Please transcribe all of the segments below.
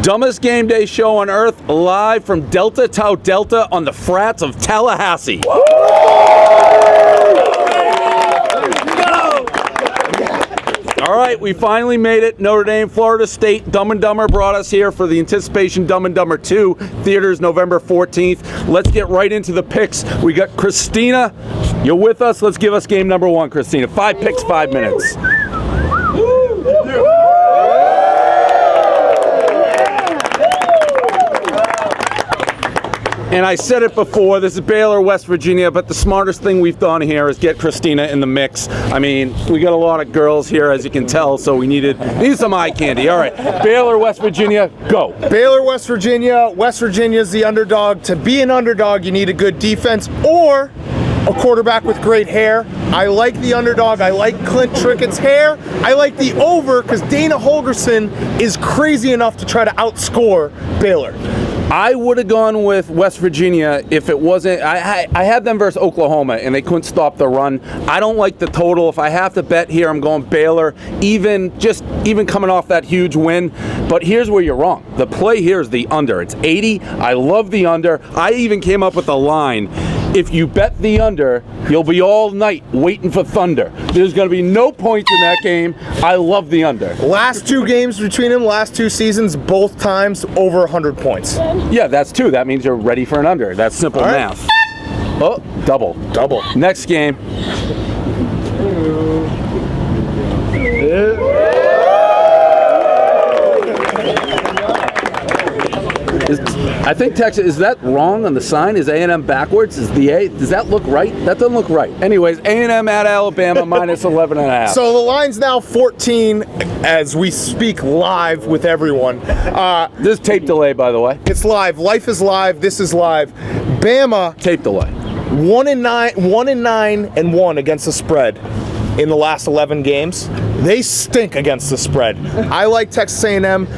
Dumbest game day show on earth, live from Delta Tau Delta on the frats of Tallahassee. All right, we finally made it. Notre Dame, Florida State, Dumb and Dumber brought us here for the anticipation Dumb and Dumber 2. Theaters November 14th. Let's get right into the picks. We got Christina. You're with us. Let's give us game number 1, Christina. 5 picks, 5 minutes. And I said it before, this is Baylor, West Virginia, but the smartest thing we've done here is get Christina in the mix. I mean, we got a lot of girls here, as you can tell, so we needed some eye candy. All right, Baylor, West Virginia, go. Baylor, West Virginia. West Virginia's the underdog. To be an underdog, you need a good defense or a quarterback with great hair. I like the underdog. I like Clint Trickett's hair. I like the over because Dana Holgorsen is crazy enough to try to outscore Baylor. I would have gone with West Virginia if it wasn't. I had them versus Oklahoma, and they couldn't stop the run. I don't like the total. If I have to bet here, I'm going Baylor, even coming off that huge win. But here's where you're wrong. The play here is the under. It's 80. I love the under. I even came up with a line. If you bet the under, you'll be all night waiting for thunder. There's going to be no points in that game. I love the under. Last 2 games between them, last 2 seasons, both times over 100 points. Yeah, that's 2. That means you're ready for an under. That's simple math. Oh, double. Next game. I think Texas, is that wrong on the sign? Is A&M backwards? Is the A? Does that look right? That doesn't look right. Anyways, A&M at Alabama minus 11.5. So the line's now 14 as we speak live with everyone. This is tape delay, by the way. It's live. Life is live. This is live. Bama. Tape delay. 1-9-1 against the spread in the last 11 games. They stink against the spread. I like Texas A&M.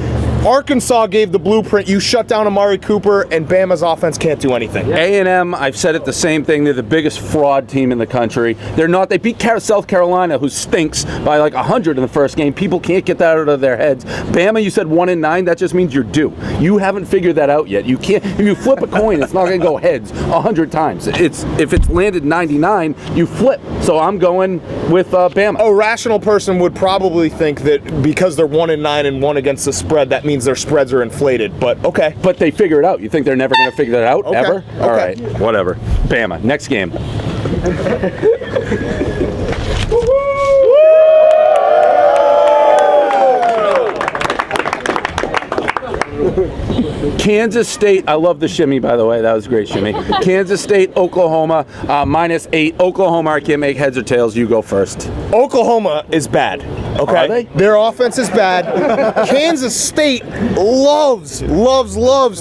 Arkansas gave the blueprint. You shut down Amari Cooper, and Bama's offense can't do anything. A&M, I've said it the same thing. They're the biggest fraud team in the country. They're not. They beat South Carolina, who stinks, by like 100 in the first game. People can't get that out of their heads. Bama, you said 1-9. That just means you're due. You haven't figured that out yet. You can't. If you flip a coin, it's not going to go heads 100 times. If it's landed 99, you flip. So I'm going with Bama. A rational person would probably think that because they're 1-9 against the spread, that means their spreads are inflated, but okay. But they figure it out. You think they're never going to figure that out, ever? Okay. All right, whatever. Bama, next game. Kansas State, I love the shimmy, by the way. That was a great shimmy. Kansas State, Oklahoma, minus 8. Oklahoma, I can't make heads or tails. You go first. Oklahoma is bad, okay? Are they? Their offense is bad. Kansas State loves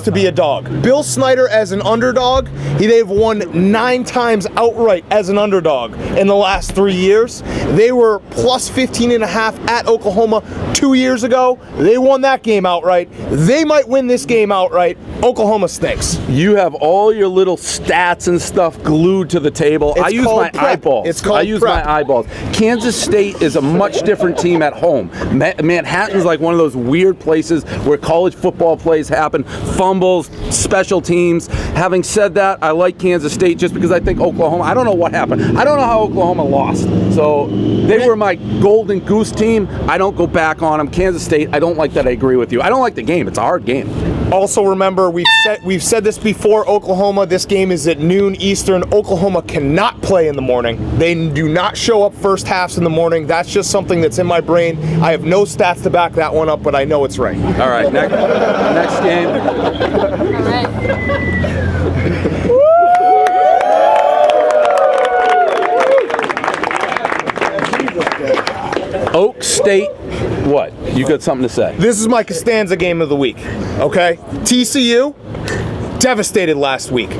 to be a dog. Bill Snyder as an underdog, they've won 9 times outright as an underdog in the last 3 years. They were plus 15.5 at Oklahoma 2 years ago. They won that game outright. They might win this game outright. Oklahoma stinks. You have all your little stats and stuff glued to the table. I use my eyeballs. I use my eyeballs. Kansas State is a much different team at home. Manhattan's like one of those weird places where college football plays happen, fumbles, special teams. Having said that, I like Kansas State just because I think Oklahoma, I don't know what happened. I don't know how Oklahoma lost. So they were my golden goose team. I don't go back on them. Kansas State, I don't like that. I agree with you. I don't like the game. It's a hard game. Also remember, we've said this before, Oklahoma, this game is at noon Eastern. Oklahoma cannot play in the morning. They do not show up first halves in the morning. That's just something that's in my brain. I have no stats to back that one up, but I know it's right. All right, next game. All right. Oak State, what? You got something to say? This is my Costanza game of the week, okay? TCU, devastated last week.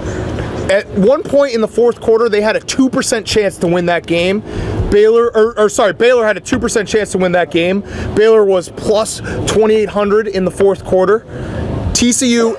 At one point in the fourth quarter, they had a 2% chance to win that game. Baylor had a 2% chance to win that game. Baylor was plus 2,800 in the fourth quarter. TCU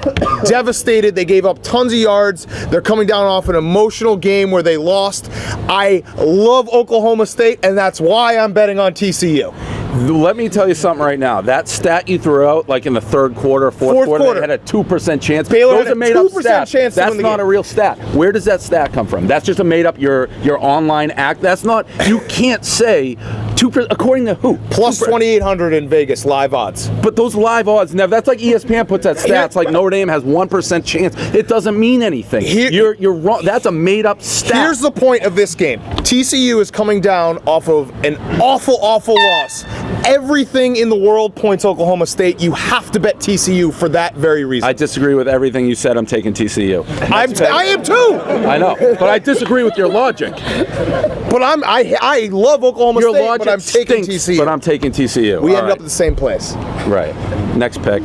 devastated. They gave up tons of yards. They're coming down off an emotional game where they lost. I love Oklahoma State, and that's why I'm betting on TCU. Let me tell you something right now. That stat you threw out, like in the third quarter, fourth quarter, they had a 2% chance. Baylor Those had are made up 2% stats. chance to That's win the not game. a real stat. Where does that stat come from? That's just a made up your online act. That's not. You can't say 2%. According to who? Plus 2,800 in Vegas live odds. But those live odds never. That's like ESPN puts that stats. Like Notre Dame has 1% chance. It doesn't mean anything. You're wrong. That's a made up stat. Here's the point of this game. TCU is coming down off of an awful loss. Everything in the world points Oklahoma State. You have to bet TCU for that very reason. I disagree with everything you said. I'm taking TCU. I am too. I know, but I disagree with your logic. But I love Oklahoma Your State, logic but I'm taking stinks, TCU. But I'm taking TCU. We ended up at the same place. Right. Next pick.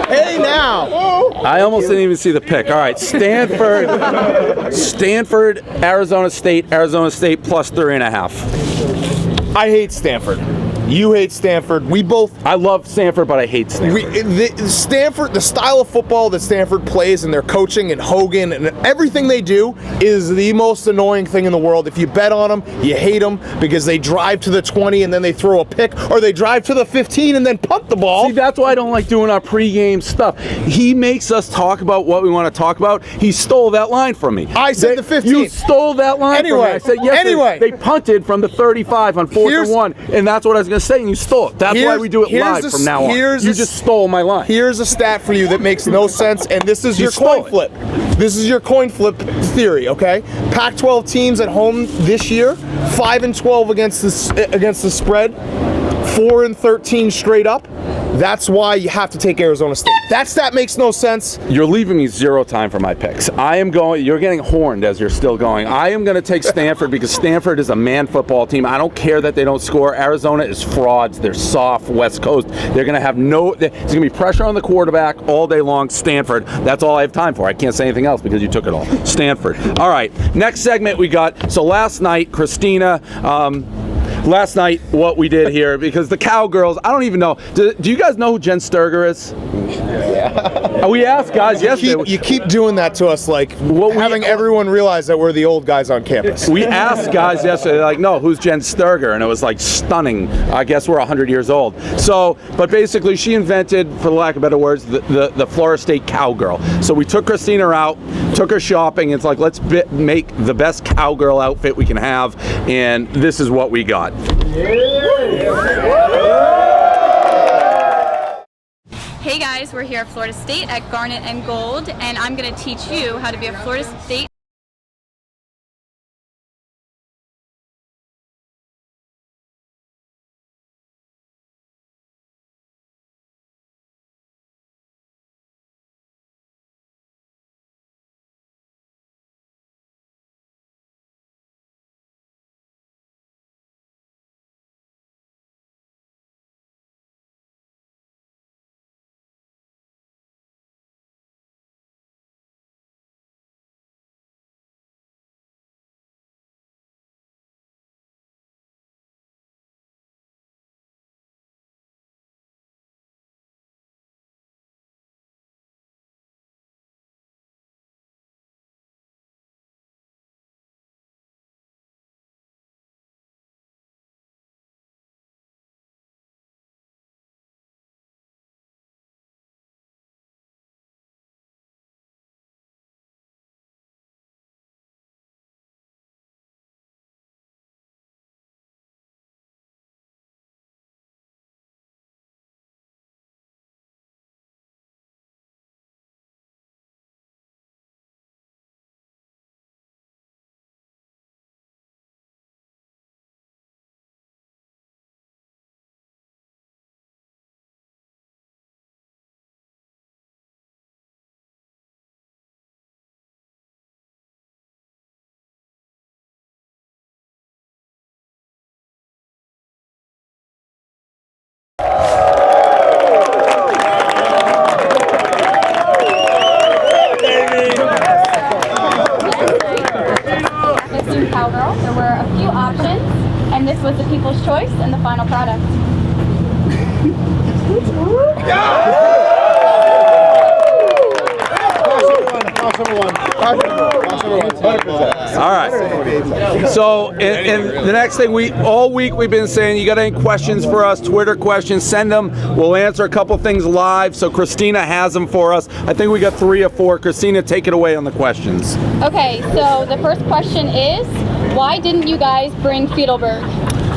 Hey now. I almost didn't even see the pick. All right, Stanford, Arizona State plus 3.5. I hate Stanford. You hate Stanford. We both. I love Stanford, but I hate Stanford. Stanford, the style of football that Stanford plays and their coaching and Hogan and everything they do is the most annoying thing in the world. If you bet on them, you hate them because they drive to the 20 and then they throw a pick, or they drive to the 15 and then punt the ball. See, that's why I don't like doing our pregame stuff. He makes us talk about what we want to talk about. He stole that line from me. I said the 15. You stole that line from me. I said, yes, they punted from the 35 on 4th and 1, and that's what I was going to say, and you stole it. That's why we do it live from now on. You just stole my line. Here's a stat for you that makes no sense, and this is your coin flip. This is your coin flip theory, okay? Pac-12 teams at home this year, 5-12 against the spread, 4-13 straight up. That's why you have to take Arizona State. That stat makes no sense. You're leaving me zero time for my picks. You're getting horned as you're still going. I am going to take Stanford because Stanford is a man football team. I don't care that they don't score. Arizona is frauds. They're soft, West Coast. They're going to have there's going to be pressure on the quarterback all day long. Stanford. That's all I have time for. I can't say anything else because you took it all. Stanford. All right. Next segment we got. So last night, Christina, what we did here, because the Cowgirls, I don't even know. Do you guys know who Jen Sturger is? Yeah. We asked guys yesterday. You keep doing that to us, like having everyone realize that we're the old guys on campus. We asked guys yesterday, like, no, who's Jen Sturger? And it was like stunning. I guess we're 100 years old. So, but basically she invented, for lack of better words, the Florida State cowgirl. So we took Christina out, took her shopping. It's like, let's make the best cowgirl outfit we can have. And this is what we got. Hey guys, we're here at Florida State at Garnet and Gold, and I'm going to teach you how to be a Florida State cowgirl. There were a few options, and this was the people's choice and the final product. All right. So, and the next thing, all week we've been saying, you got any questions for us, Twitter questions, send them. We'll answer a couple things live. So Christina has them for us. I think we got 3 or 4. Christina, take it away on the questions. Okay, so the first question is, why didn't you guys bring Fiedelberg?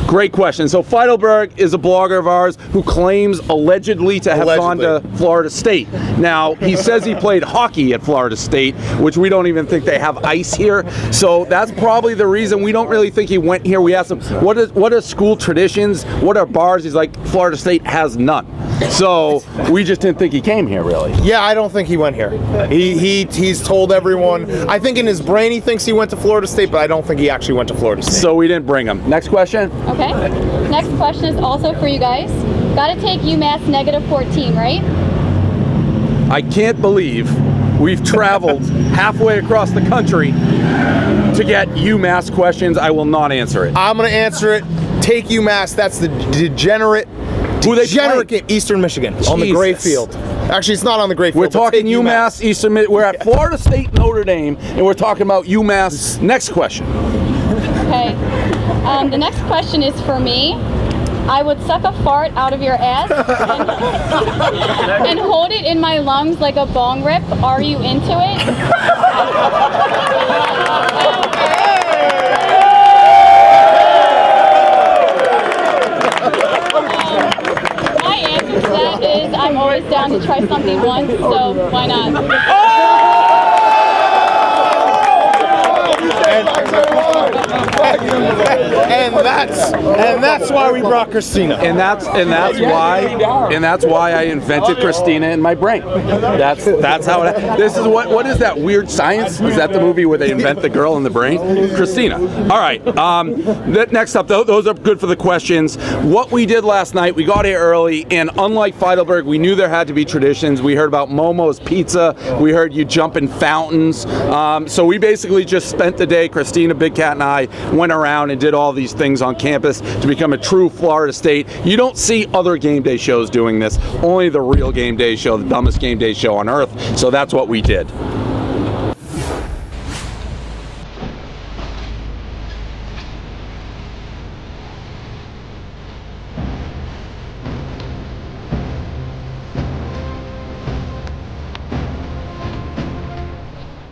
Great question. So Feidelberg is a blogger of ours who claims allegedly to have gone to Florida State. Now, he says he played hockey at Florida State, which we don't even think they have ice here. So that's probably the reason. We don't really think he went here. We asked him, what are school traditions? What are bars? He's like, Florida State has none. So we just didn't think he came here, really. Yeah, I don't think he went here. He's told everyone. I think in his brain he thinks he went to Florida State, but I don't think he actually went to Florida State. So we didn't bring him. Next question. Okay. Next question is also for you guys. Got to take UMass -14, right? I can't believe we've traveled halfway across the country to get UMass questions. I will not answer it. I'm going to answer it. Take UMass. That's the degenerate game, Eastern Michigan, on the gray field. Actually, it's not on the gray field. We're talking UMass, Eastern Michigan. We're at Florida State, Notre Dame, and we're talking about UMass. Next question. Okay. The next question is for me. I would suck a fart out of your ass and hold it in my lungs like a bong rip. Are you into it? My answer to that is I'm always down to try something once, so why not? And that's why we brought Christina. And that's why I invented Christina in my brain. That's how it. This is what is that weird science? Is that the movie where they invent the girl in the brain? Christina. All right. Next up, those are good for the questions. What we did last night, we got here early, and unlike Feidelberg, we knew there had to be traditions. We heard about Momo's Pizza. We heard you jump in fountains. So we basically just spent the day. Christina, Big Cat, and I went around and did all these things on campus to become a true Florida State. You don't see other game day shows doing this. Only the real game day show, the dumbest game day show on earth. So that's what we did.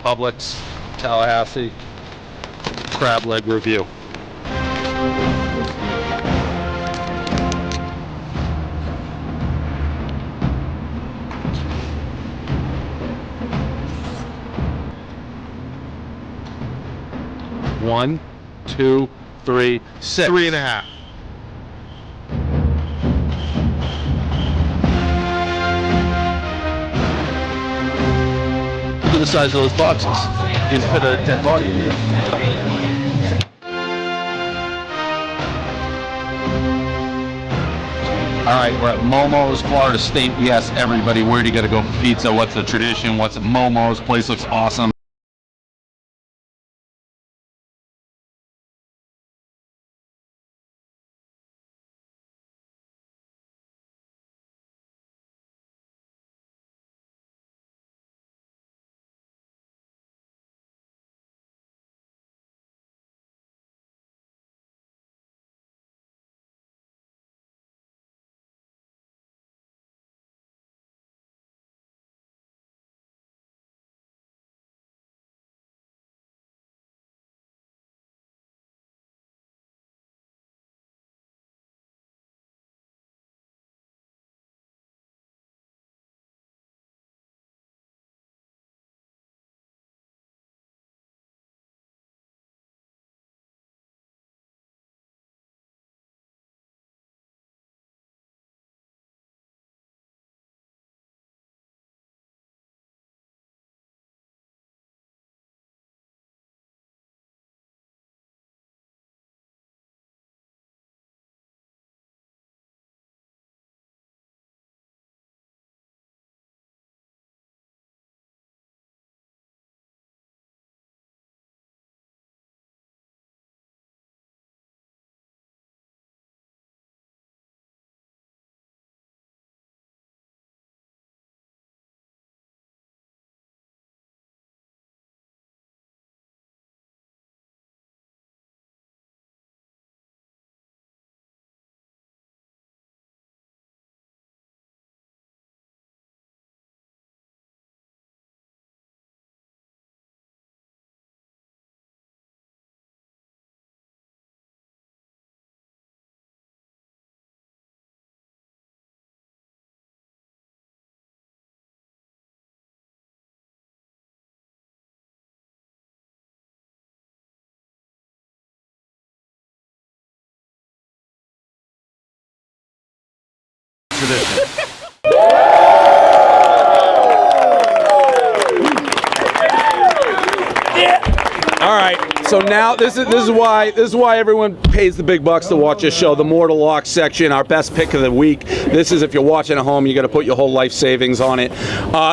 Publix, Tallahassee, crab leg review. One, 2, 3, 6. 3.5. Look at the size of those boxes. You can put a dead body in here. All right, we're at Momo's, Florida State. We asked everybody, where do you got to go for pizza? What's the tradition? What's at Momo's? Place looks awesome. tradition. All right, so now this is why everyone pays the big bucks to watch this show. The Mortal Lock section, our best pick of the week. This is if you're watching at home, you got to put your whole life savings on it.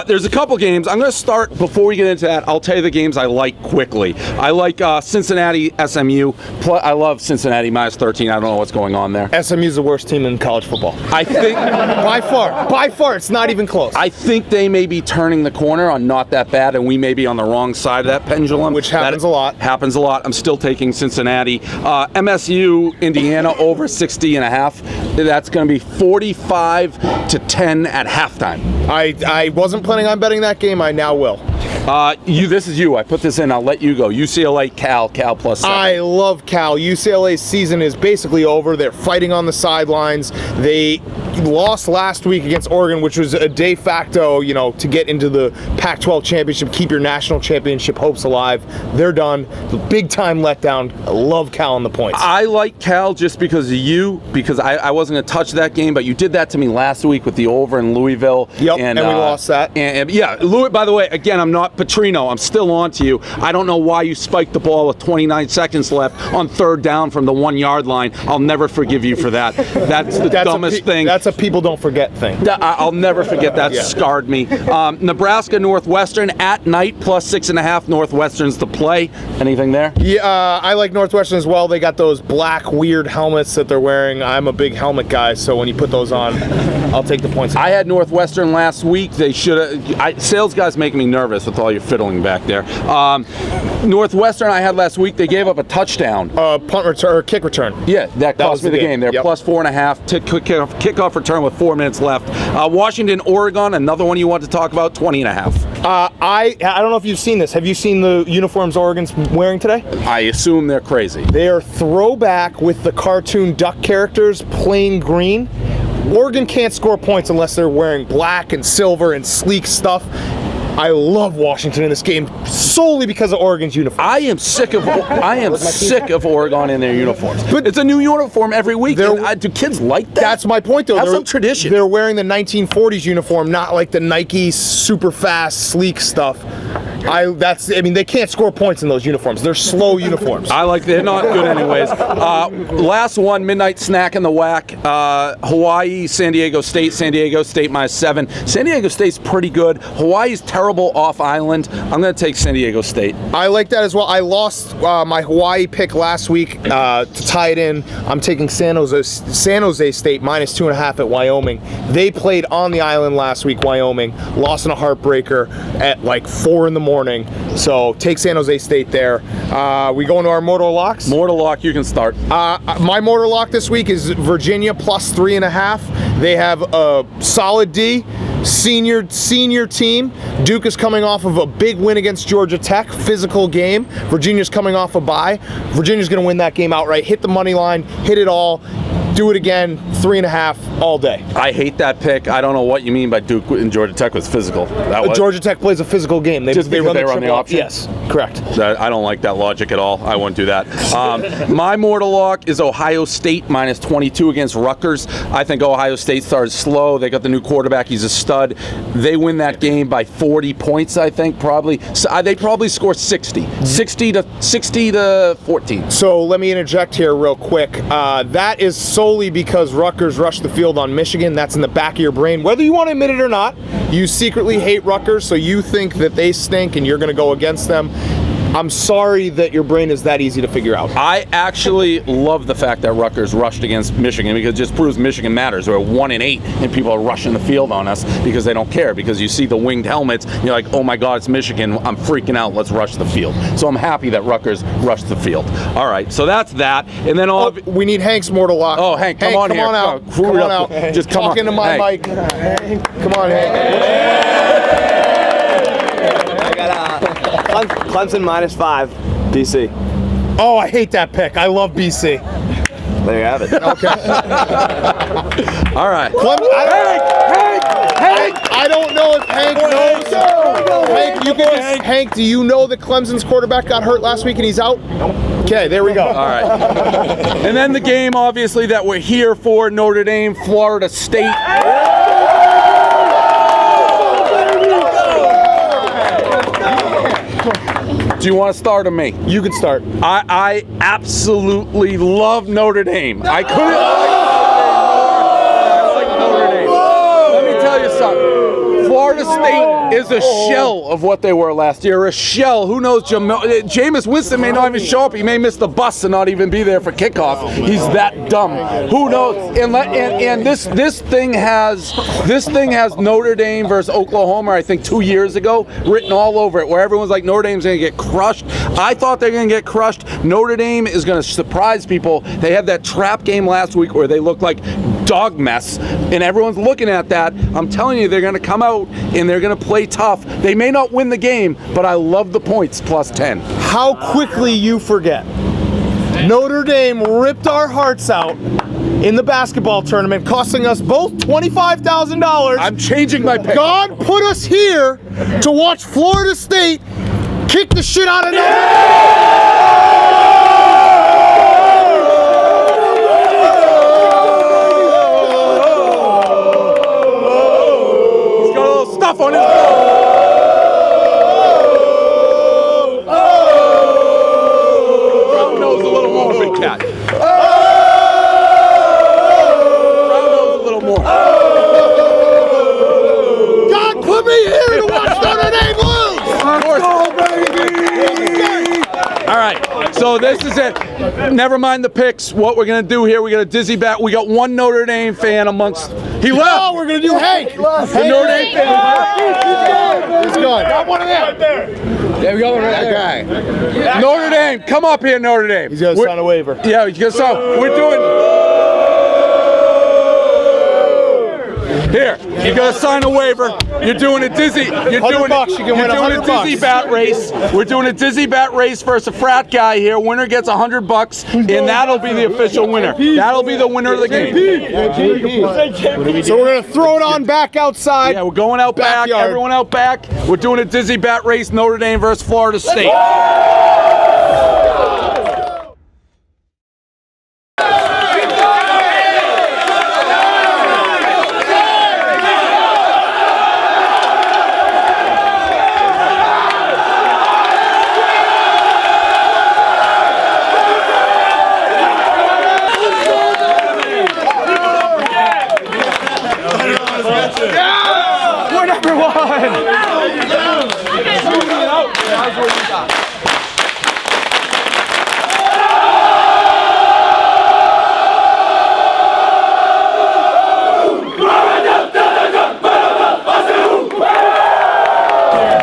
There's a couple games. I'm going to start before we get into that. I'll tell you the games I like quickly. I like Cincinnati SMU. I love Cincinnati -13. I don't know what's going on there. SMU's the worst team in college football. I think by far, it's not even close. I think they may be turning the corner on not that bad, and we may be on the wrong side of that pendulum, which happens a lot. Happens a lot. I'm still taking Cincinnati. MSU, Indiana over 60.5. That's going to be 45-10 at halftime. I wasn't planning on betting that game. I now will. This is you. I put this in. I'll let you go. UCLA, Cal +7. I love Cal. UCLA's season is basically over. They're fighting on the sidelines. They lost last week against Oregon, which was a de facto, to get into the Pac-12 championship, keep your national championship hopes alive. They're done. Big time letdown. I love Cal on the points. I like Cal just because of you, because I wasn't going to touch that game, but you did that to me last week with the over in Louisville. Yep, and we lost that. And yeah, Louis, by the way, again, I'm not Petrino. I'm still on to you. I don't know why you spiked the ball with 29 seconds left on 3rd down from the 1-yard line. I'll never forgive you for that. That's the dumbest thing. That's a people don't forget thing. I'll never forget that. Yeah. Scarred me. Nebraska Northwestern at night +6.5. Northwestern's the play. Anything there? Yeah, I like Northwestern as well. They got those black weird helmets that they're wearing. I'm a big helmet guy, so when you put those on, I'll take the points. I had Northwestern last week. They should have. Sales guys making me nervous with all your fiddling back there. Northwestern I had last week. They gave up a touchdown. Punt return or kick return. Yeah, that cost me the game. They're +4.5. Kickoff return with 4 minutes left. Washington, Oregon, another one you want to talk about, 20.5. I don't know if you've seen this. Have you seen the uniforms Oregon's wearing today? I assume they're crazy. They are throwback with the cartoon duck characters, plain green. Oregon can't score points unless they're wearing black and silver and sleek stuff. I love Washington in this game solely because of Oregon's uniform. I am sick of Oregon in their uniforms. But it's a new uniform every week. Do kids like that? That's my point, though. Have some tradition. They're wearing the 1940s uniform, not like the Nike super fast, sleek stuff. They can't score points in those uniforms. They're slow uniforms. They're not good anyways. Last one, midnight snack in the whack. Hawaii, San Diego State -7. San Diego State's pretty good. Hawaii's terrible off island. I'm going to take San Diego State. I like that as well. I lost my Hawaii pick last week to tie it in. I'm taking San Jose State -2.5 at Wyoming. They played on the island last week, Wyoming. Lost in a heartbreaker at like 4 in the morning. So take San Jose State there. We go into our Mortal Locks? Mortal Lock, you can start. My Mortal Lock this week is Virginia +3.5. They have a solid D. Senior team. Duke is coming off of a big win against Georgia Tech, physical game. Virginia's coming off a bye. Virginia's going to win that game outright. Hit the money line, hit it all. Do it again, 3.5 all day. I hate that pick. I don't know what you mean by Duke and Georgia Tech was physical. Georgia Tech plays a physical game. They run the option? Yes, correct. I don't like that logic at all. I won't do that. My Mortal Lock is Ohio State -22 against Rutgers. I think Ohio State started slow. They got the new quarterback. He's a stud. They win that game by 40 points, I think, probably. So, they probably score 60 to 14. So let me interject here real quick. That is solely because Rutgers rushed the field on Michigan. That's in the back of your brain. Whether you want to admit it or not, you secretly hate Rutgers, so you think that they stink and you're going to go against them. I'm sorry that your brain is that easy to figure out. I actually love the fact that Rutgers rushed against Michigan because it just proves Michigan matters. We're 1-8 and people are rushing the field on us because they don't care, because you see the winged helmets and you're like, oh my God, it's Michigan. I'm freaking out. Let's rush the field. So I'm happy that Rutgers rushed the field. All right, so that's that. And then we need Hank's Mortal Lock. Oh, Hank, come on here. Come on out. Come on out. Just come Talk into my mic. Come on, Hank. I got Clemson -5, BC. Oh, I hate that pick. I love BC. There you have it. Okay. All right. Hank! I don't know if Hank knows. Hank, do you know that Clemson's quarterback got hurt last week and he's out? Okay, there we go. All right. And then the game, obviously, that we're here for, Notre Dame, Florida State. Do you want to start or me? You can start. I absolutely love Notre Dame. I couldn't like Notre Dame. Let me tell you something. Florida State is a shell of what they were last year. A shell. Who knows? Jameis Winston may not even show up. He may miss the bus and not even be there for kickoff. He's that dumb. Who knows? And this thing has Notre Dame versus Oklahoma, I think 2 years ago, written all over it, where everyone's like Notre Dame's going to get crushed. I thought they're going to get crushed. Notre Dame is going to surprise people. They had that trap game last week where they looked like dog mess, and everyone's looking at that. I'm telling you, they're going to come out and they're going to play tough. They may not win the game, but I love the points plus 10. How quickly you forget. Notre Dame ripped our hearts out in the basketball tournament, costing us both $25,000. I'm changing my pick. God put us here to watch Florida State kick the shit out of Notre Dame. Stuff on his Brown nose a little more, big cat. Brown nose a little more. God put me here to watch Notre Dame lose. All right, so this is it. Never mind the picks. What we're gonna do here? We got a dizzy bat. We got one Notre Dame fan amongst. He left. No, we're gonna do Hank. The Notre Dame fan. He's gone. Got one of them. There we go, right there. Notre Dame, come up here, Notre Dame. He's gonna sign a waiver. Yeah, he's gonna sign. We're doing. Here, you gotta sign a waiver. You're doing a dizzy. You're doing $100. You can win a dizzy $100. bat race. We're doing a dizzy bat race versus a frat guy here. Winner gets $100, and that'll be the official winner. That'll be the winner of the game. So we're gonna throw it on back outside. Yeah, we're going out back. Backyard. Everyone out back. We're doing a dizzy bat race. Notre Dame versus Florida State. We're number one.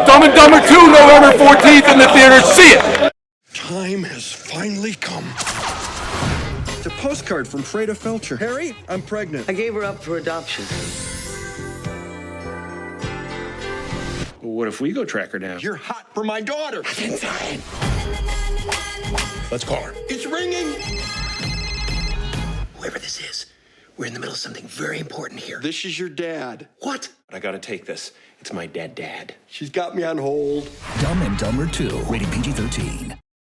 Dumb and Dumber 2, November 14th in the theater. See it. Time has finally come. It's a postcard from Freda Felcher. Harry, I'm pregnant. I gave her up for adoption. What if we go track her down? You're hot for my daughter. That's inside. Let's call her. It's ringing. Whoever this is, we're in the middle of something very important here. This is your dad. What? I gotta take this. It's my dad. She's got me on hold. Dumb and Dumber 2, rated PG-13.